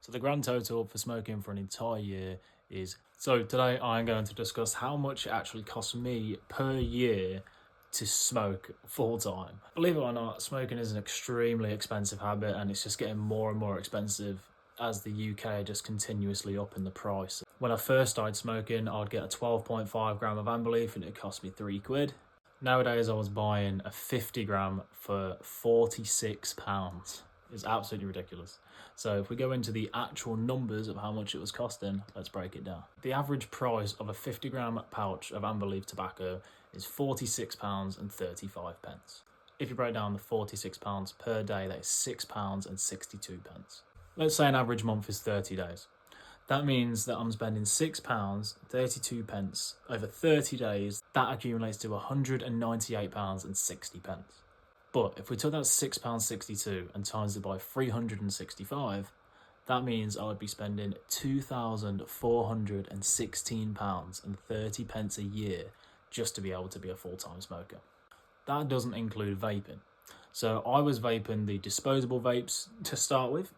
So the grand total for smoking for an entire year is... So today I'm going to discuss how much it actually costs me per year to smoke full time. Believe it or not, smoking is an extremely expensive habit, and it's just getting more and more expensive as the UK just continuously up in the price. When I first started smoking, I'd get a 12.5 gram of amber leaf and it cost me £3. Nowadays I was buying a 50 gram for £46. It's absolutely ridiculous. So if we go into the actual numbers of how much it was costing, let's break it down. The average price of a 50 gram pouch of amber leaf tobacco is £46.35. If you break down the £46 per day, that is £6.62. Let's say an average month is 30 days. That means that I'm spending £6.32 over 30 days. That accumulates to £198.60. But if we took that £6.62 and times it by 365, that means I would be spending £2,416.30 a year just to be able to be a full-time smoker. That doesn't include vaping. So I was vaping the disposable vapes to start with.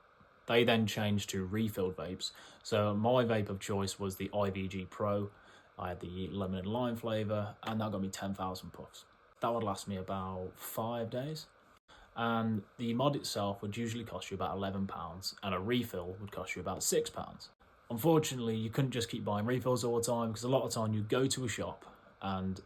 They then changed to refilled vapes. So my vape of choice was the IVG Pro. I had the lemon and lime flavour, and that got me 10,000 puffs. That would last me about 5 days. And the mod itself would usually cost you about £11, and a refill would cost you about £6. Unfortunately, you couldn't just keep buying refills all the time, because a lot of the time you'd go to a shop and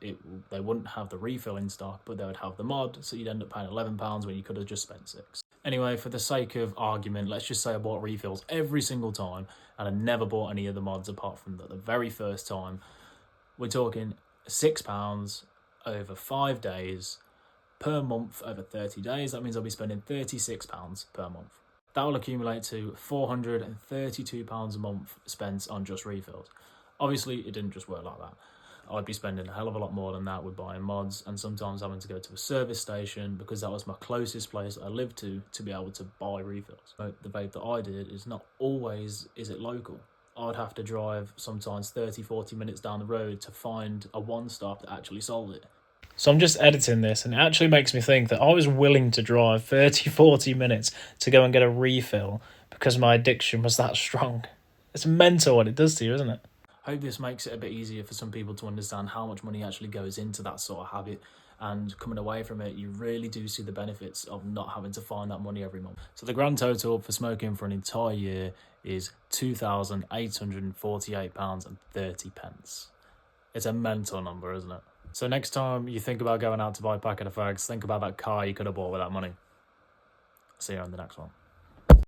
they wouldn't have the refill in stock, but they would have the mod, so you'd end up paying £11 when you could have just spent £6. Anyway, for the sake of argument, let's just say I bought refills every single time, and I never bought any of the mods apart from the very first time. We're talking £6 over 5 days per month over 30 days. That means I'll be spending £36 per month. That will accumulate to £432 a month spent on just refills. Obviously, it didn't just work like that. I'd be spending a hell of a lot more than that with buying mods, and sometimes having to go to a service station because that was my closest place I lived to be able to buy refills. But the vape that I did is not always is it local. I'd have to drive sometimes 30-40 minutes down the road to find a one-stop that actually sold it. So I'm just editing this, and it actually makes me think that I was willing to drive 30-40 minutes to go and get a refill because my addiction was that strong. It's mental what it does to you, isn't it? I hope this makes it a bit easier for some people to understand how much money actually goes into that sort of habit, and coming away from it, you really do see the benefits of not having to find that money every month. So the grand total for smoking for an entire year is £2,848.30. It's a mental number, isn't it? So next time you think about going out to buy a packet of fags, think about that car you could have bought with that money. See you on the next one.